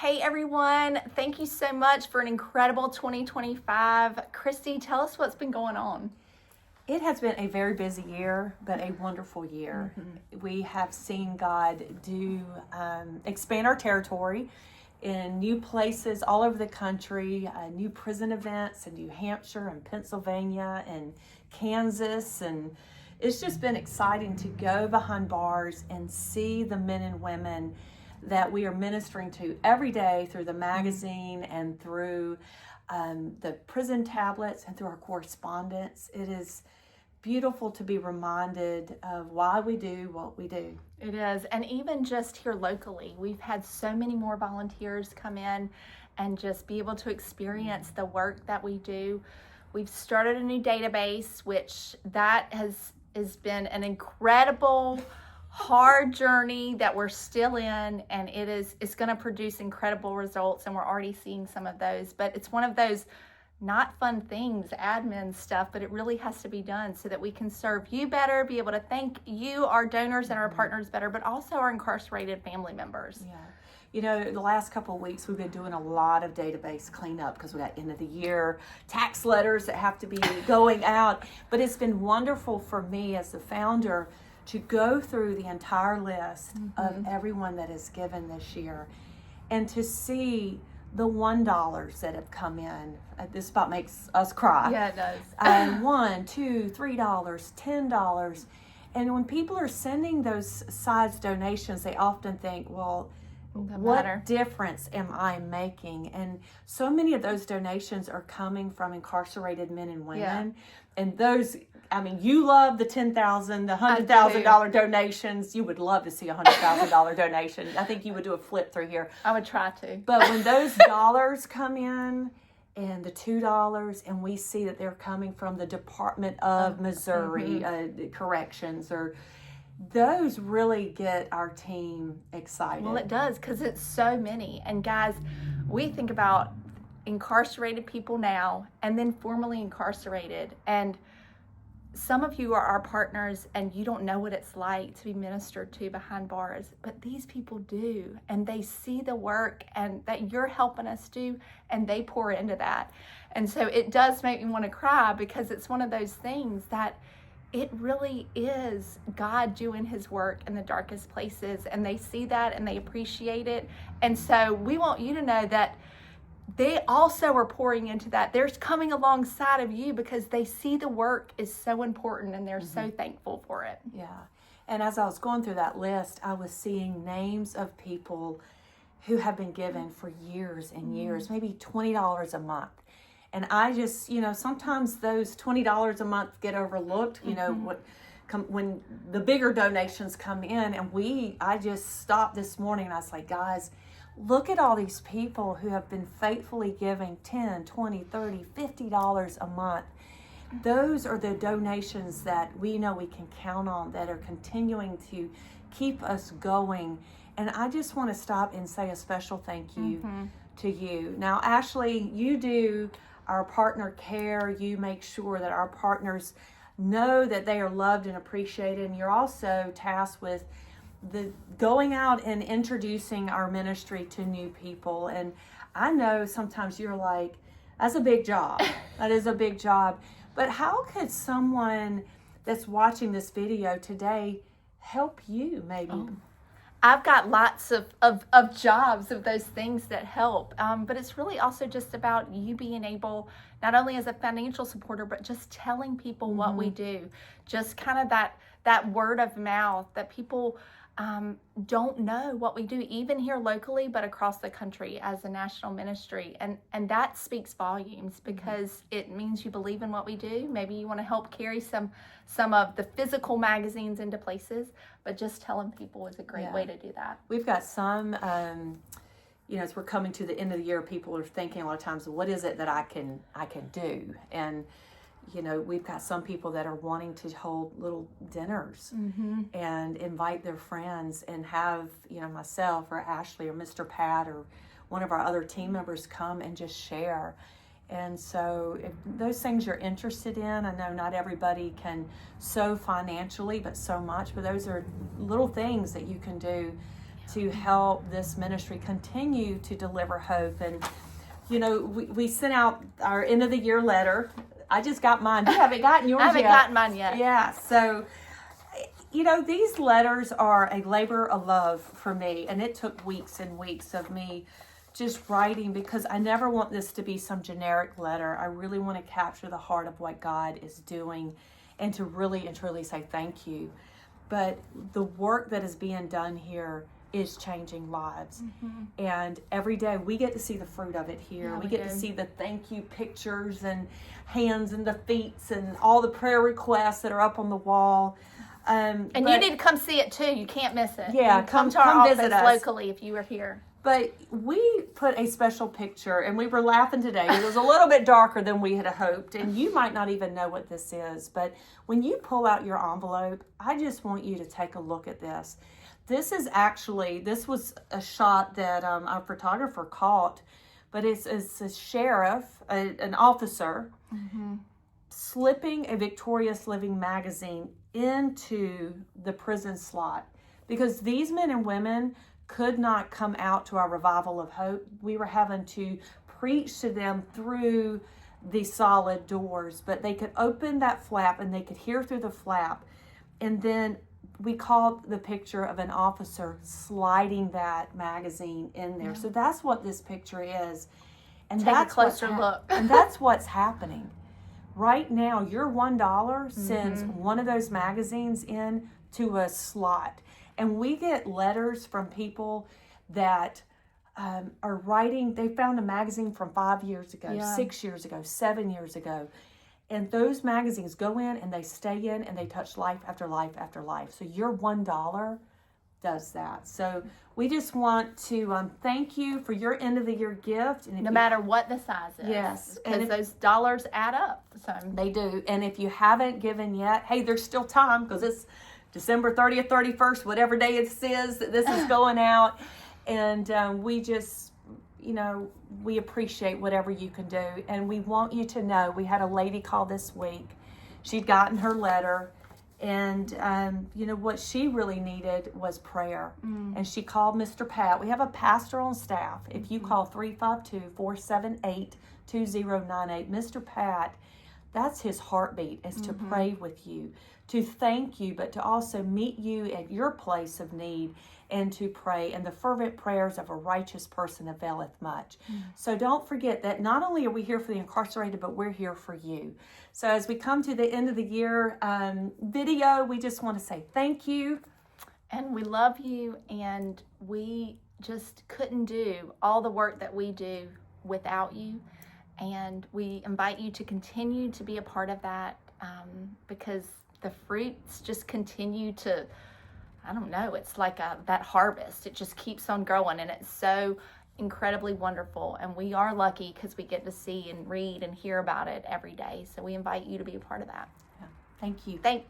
Hey everyone, thank you so much for an incredible 2025. Kristi, tell us what's been going on. It has been a very busy year, but a wonderful year. We have seen God expand our territory in new places all over the country, new prison events in New Hampshire and Pennsylvania and Kansas. And it's just been exciting to go behind bars and see the men and women that we are ministering to every day through the magazine and through the prison tablets and through our correspondence. It is beautiful to be reminded of why we do what we do. It is. And even just here locally, we've had so many more volunteers come in and just be able to experience the work that we do. We've started a new database, which that has been an incredible hard journey that we're still in, and it's going to produce incredible results, and we're already seeing some of those. But it's one of those not fun things, admin stuff, but it really has to be done so that we can serve you better, be able to thank you, our donors and our partners better, but also our incarcerated family members. Yeah. You know, the last couple of weeks we've been doing a lot of database cleanup because we got end of the year tax letters that have to be going out. But it's been wonderful for me as the founder to go through the entire list of everyone that has given this year and to see the $1 that have come in. This spot makes us cry. Yeah, it does. $1, $2, $3, $10. And when people are sending those size donations, they often think, well, what difference am I making? And so many of those donations are coming from incarcerated men and women. Yeah. And those, I mean, you love the $10,000, the $100,000 donations. You would love to see a $100,000 donation. I think you would do a flip through here. I would try to. But when those dollars come in and the $2, and we see that they're coming from the Department of Missouri Corrections, or those really get our team excited. Well, it does, because it's so many. And guys, we think about incarcerated people now and then formerly incarcerated. And some of you are our partners and you don't know what it's like to be ministered to behind bars, but these people do, and they see the work and that you're helping us do, and they pour into that. And so it does make me want to cry, because it's one of those things that it really is God doing his work in the darkest places, and they see that and they appreciate it. And so we want you to know that they also are pouring into that. They're coming alongside of you because they see the work is so important, and they're so thankful for it. Yeah. And as I was going through that list, I was seeing names of people who have been given for years and years, maybe $20 a month. And I just, sometimes those $20 a month get overlooked, when the bigger donations come in. And I just stopped this morning and I was like, guys, look at all these people who have been faithfully giving $10, $20, $30, $50 a month. Those are the donations that we know we can count on, that are continuing to keep us going. And I just want to stop and say a special thank you to you. Now, Ashley, you do our partner care. You make sure that our partners know that they are loved and appreciated. And you're also tasked with the going out and introducing our ministry to new people. And I know sometimes you're like, that's a big job. That is a big job. But how could someone that's watching this video today help you maybe? I've got lots of jobs of those things that help. But it's really also just about you being able, not only as a financial supporter, but just telling people what we do. Just kind of that word of mouth that people don't know what we do, even here locally, but across the country as a national ministry. And that speaks volumes, because it means you believe in what we do. Maybe you want to help carry some of the physical magazines into places, but just telling people is a great way to do that. We've got some, as we're coming to the end of the year, people are thinking a lot of times, what is it that I can do? And we've got some people that are wanting to hold little dinners and invite their friends and have, myself or Ashley or Mr. Pat or one of our other team members come and just share. And so if those things you're interested in, I know not everybody can sow financially, but so much, but those are little things that you can do to help this ministry continue to deliver hope. And, you know, we sent out our end of the year letter. I just got mine. You haven't gotten yours yet. I haven't gotten mine yet. Yeah. So, you know, these letters are a labor of love for me. And it took weeks and weeks of me just writing, because I never want this to be some generic letter. I really want to capture the heart of what God is doing and to really and truly say thank you. But the work that is being done here is changing lives. And every day we get to see the fruit of it here. Yeah, we get to see the thank you pictures and hands and the feet and all the prayer requests that are up on the wall. And you need to come see it too. You can't miss it. Yeah, come to our visit office us locally if you are here. But we put a special picture, and we were laughing today. It was a little bit darker than we had hoped, and you might not even know what this is. But when you pull out your envelope, I just want you to take a look at this. This was a shot that our photographer caught, but it's a sheriff, an officer, slipping a Victorious Living magazine into the prison slot, because these men and women could not come out to our revival of hope. We were having to preach to them through the solid doors, but they could open that flap and they could hear through the flap. And then we called the picture of an officer sliding that magazine in there. So that's what this picture is. And Take that's a closer look. And that's what's happening. Right now, your $1 sends one of those magazines in to a slot. And we get letters from people that are writing. They found a magazine from 5 years ago, 6 years ago, 7 years ago. And those magazines go in and they stay in and they touch life after life after life. So your $1 does that. So we just want to thank you for your end of the year gift. And no matter what the size is. Yes. Because those dollars add up. So they do. And if you haven't given yet, hey, there's still time, because it's December 30th, 31st, whatever day it says that this is going out. And we just, you know, we appreciate whatever you can do. And we want you to know, we had a lady call this week. She'd gotten her letter. And, you know, what she really needed was prayer. And she called Mr. Pat. We have a pastor on staff. If you call 352-478-2098, Mr. Pat, that's his heartbeat, is to pray with you, to thank you, but to also meet you at your place of need and to pray. And the fervent prayers of a righteous person availeth much. So don't forget that not only are we here for the incarcerated, but we're here for you. So as we come to the end of the year video, we just want to say thank you. And we love you, and we just couldn't do all the work that we do without you. And we invite you to continue to be a part of that, because the fruits just continue to, I don't know, it's like that harvest. It just keeps on growing, and it's so incredibly wonderful. And we are lucky because we get to see and read and hear about it every day. So we invite you to be a part of that. Thank you. Thanks.